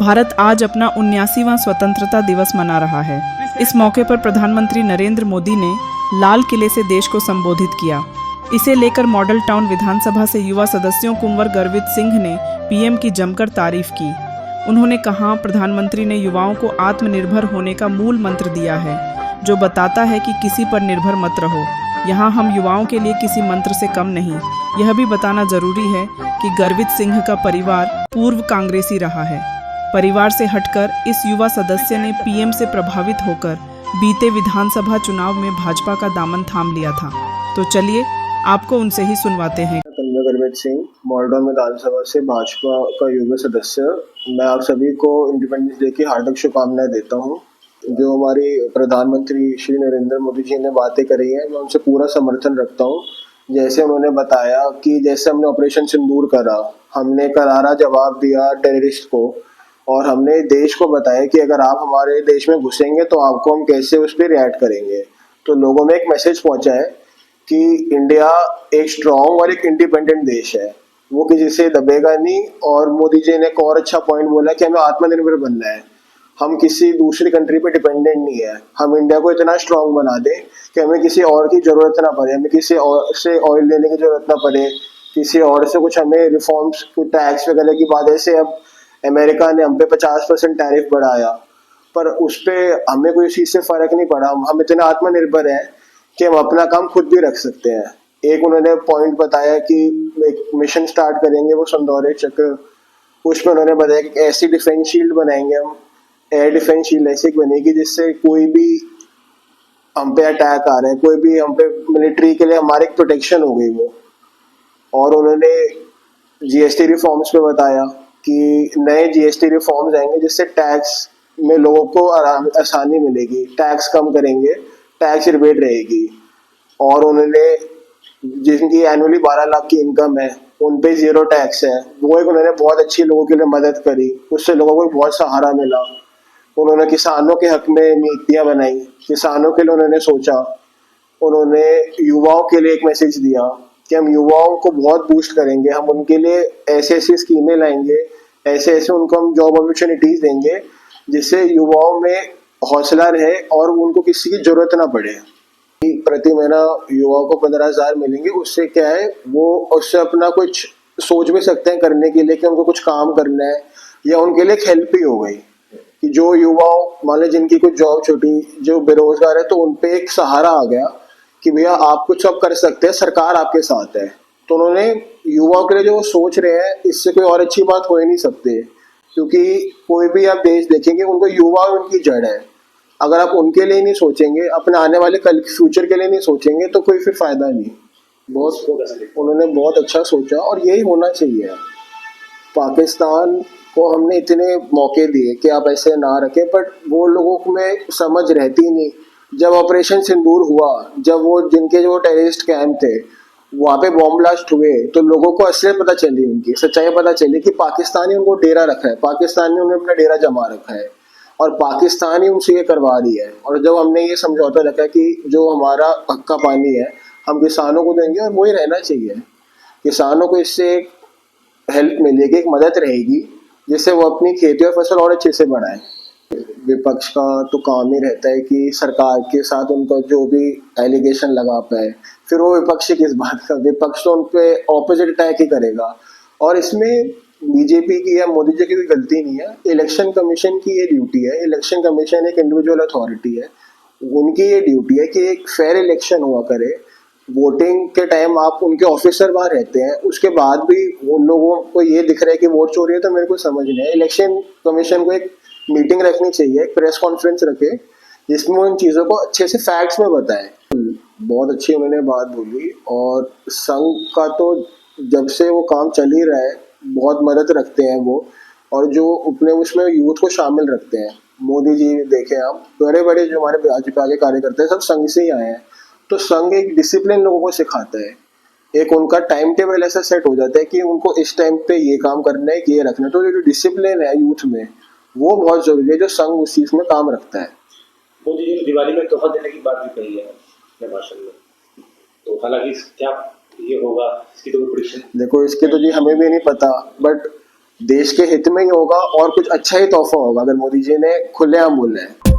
भारत आज अपना 79वां स्वतंत्रता दिवस मना रहा है। इस मौके पर प्रधानमंत्री नरेंद्र मोदी ने लाल किले से देश को संबोधित किया। इसे लेकर मॉडल टाउन विधानसभा से युवा सदस्यों कुंवर गर्वित सिंह ने पीएम की जमकर तारीफ की। उन्होंने कहा, प्रधानमंत्री ने युवाओं को आत्मनिर्भर होने का मूल मंत्र दिया है, जो बताता है कि किसी पर निर्भर मत रहो। यहाँ हम युवाओं के लिए किसी मंत्र से कम नहीं। यह भी बताना जरूरी है कि गर्वित सिंह का परिवार पूर्व कांग्रेसी रहा है। परिवार से हटकर इस युवा सदस्य ने पीएम से प्रभावित होकर बीते विधानसभा चुनाव में भाजपा का दामन थाम लिया था। तो चलिए आपको उनसे ही सुनवाते हैं। गर्वित सिंह, मॉडल विधानसभा से भाजपा का युवा सदस्य। मैं आप सभी को इंडिपेंडेंस डे की हार्दिक शुभकामनाएं देता हूं। जो हमारे प्रधानमंत्री श्री नरेंद्र मोदी जी ने बातें करी हैं, मैं उनसे पूरा समर्थन रखता हूं। जैसे उन्होंने बताया कि जैसे हमने ऑपरेशन सिंदूर करा, हमने करारा जवाब दिया टेररिस्ट को, और हमने देश को बताया कि अगर आप हमारे देश में घुसेंगे तो आपको हम कैसे उस पर रिएक्ट करेंगे। तो लोगों में एक मैसेज पहुंचा है कि इंडिया एक स्ट्रॉन्ग और एक इंडिपेंडेंट देश है, वो किसी से दबेगा नहीं। और मोदी जी ने एक और अच्छा पॉइंट बोला कि हमें आत्मनिर्भर बनना है, हम किसी दूसरी कंट्री पे डिपेंडेंट नहीं है। हम इंडिया को इतना स्ट्रॉन्ग बना दें कि हमें किसी और की जरूरत ना पड़े, हमें किसी और से ऑयल लेने की जरूरत ना पड़े, किसी और से कुछ हमें रिफॉर्म्स, टैक्स वगैरह की बात। जैसे अब अमेरिका ने हम पे 50% टैरिफ बढ़ाया, पर उस पर हमें कोई चीज से फर्क नहीं पड़ा। हम इतने आत्मनिर्भर हैं कि हम अपना काम खुद भी रख सकते हैं। एक उन्होंने पॉइंट बताया कि एक मिशन स्टार्ट करेंगे, वो संदौरे चक्र। उसमें उन्होंने बताया कि ऐसी डिफेंस शील्ड बनाएंगे हम, एयर डिफेंस शील्ड ऐसी बनेगी जिससे कोई भी हम पे अटैक आ रहा है, कोई भी हम पे मिलिट्री के लिए हमारी प्रोटेक्शन हो गई वो। और उन्होंने जीएसटी रिफॉर्म्स पे बताया कि नए जीएसटी रिफॉर्म्स आएंगे जिससे टैक्स में लोगों को आसानी मिलेगी, टैक्स कम करेंगे, टैक्स रिबेट रहेगी। और उन्होंने जिनकी एनुअली 12 लाख की इनकम है उन पे 0 टैक्स है, वो एक उन्होंने बहुत अच्छी लोगों के लिए मदद करी, उससे लोगों को बहुत सहारा मिला। उन्होंने किसानों के हक में नीतियां बनाई, किसानों के लिए उन्होंने सोचा। उन्होंने युवाओं के लिए एक मैसेज दिया कि हम युवाओं को बहुत बूस्ट करेंगे, हम उनके लिए ऐसे ऐसी स्कीमें लाएंगे, ऐसे ऐसे उनको हम जॉब अपॉर्चुनिटीज देंगे जिससे युवाओं में हौसला रहे और उनको किसी की जरूरत ना पड़े। प्रति महीना युवाओं को 15,000 मिलेंगे। उससे क्या है, वो उससे अपना कुछ सोच भी सकते हैं करने के लिए कि उनको कुछ काम करना है, या उनके लिए एक हेल्प ही हो गई कि जो युवाओं मान लो जिनकी कुछ जॉब छूटी, जो बेरोजगार है, तो उनपे एक सहारा आ गया कि भैया आप कुछ सब कर सकते हैं, सरकार आपके साथ है। तो उन्होंने युवाओं के लिए जो सोच रहे हैं, इससे कोई और अच्छी बात हो ही नहीं सकती। क्योंकि कोई भी आप देश देखेंगे, उनको युवा उनकी जड़ है। अगर आप उनके लिए नहीं सोचेंगे, अपने आने वाले कल फ्यूचर के लिए नहीं सोचेंगे, तो कोई फिर फायदा नहीं। उन्होंने बहुत अच्छा सोचा और यही होना चाहिए। पाकिस्तान को हमने इतने मौके दिए कि आप ऐसे ना रखें, बट वो लोगों में समझ रहती नहीं। जब ऑपरेशन सिंदूर हुआ, जब वो जिनके जो टेररिस्ट कैंप थे वहाँ पे बॉम्ब ब्लास्ट हुए, तो लोगों को असलियत पता चली, उनकी सच्चाई पता चली कि पाकिस्तानी उनको डेरा रखा है, पाकिस्तान ने उन्हें अपना डेरा जमा रखा है और पाकिस्तान ही उनसे ये करवा रही है। और जब हमने ये समझौता रखा कि जो हमारा हक का पानी है हम किसानों को देंगे, और वही रहना चाहिए। किसानों को इससे एक हेल्प मिलेगी, एक मदद रहेगी, जिससे वो अपनी खेती और फसल और अच्छे से बढ़ाए। विपक्ष का तो काम ही रहता है कि सरकार के साथ उनका जो भी एलिगेशन लगा पाए, फिर वो विपक्ष किस बात का, विपक्ष तो उन पे ऑपोजिट अटैक ही करेगा। और इसमें बीजेपी की या मोदी जी की कोई गलती नहीं है, इलेक्शन कमीशन की ये ड्यूटी है। इलेक्शन कमीशन एक इंडिविजुअल अथॉरिटी है, उनकी ये ड्यूटी है कि एक फेयर इलेक्शन हुआ करे। वोटिंग के टाइम आप उनके ऑफिसर वहाँ रहते हैं, उसके बाद भी उन लोगों को ये दिख रहा है कि वोट चोरी है, तो मेरे को समझ नहीं है। इलेक्शन कमीशन को एक मीटिंग रखनी चाहिए, एक प्रेस कॉन्फ्रेंस रखे जिसमें उन चीज़ों को अच्छे से फैक्ट्स में बताएं। बहुत अच्छी उन्होंने बात बोली। और संघ का तो जब से वो काम चल ही रहा है, बहुत मदद रखते हैं वो, और जो अपने उसमें यूथ को शामिल रखते हैं। मोदी जी देखे आप, बड़े बड़े जो हमारे भाजपा के कार्यकर्ता है सब संघ से ही आए हैं। तो संघ एक डिसिप्लिन लोगों को सिखाता है, एक उनका टाइम टेबल ऐसा सेट हो जाता है कि उनको इस टाइम पे ये काम करना है, ये रखना है। तो जो डिसिप्लिन है यूथ में, वो बहुत जरूरी है, जो संघ उस चीज में काम रखता है। मोदी जी ने दिवाली में तोहफा देने की बात भी कही है अपने भाषण में, तो हालांकि क्या ये होगा, इसकी तो प्रेडिक्शन देखो, इसके तो जी हमें भी नहीं पता, बट देश के हित में ही होगा और कुछ अच्छा ही तोहफा होगा अगर मोदी जी ने खुलेआम बोला है।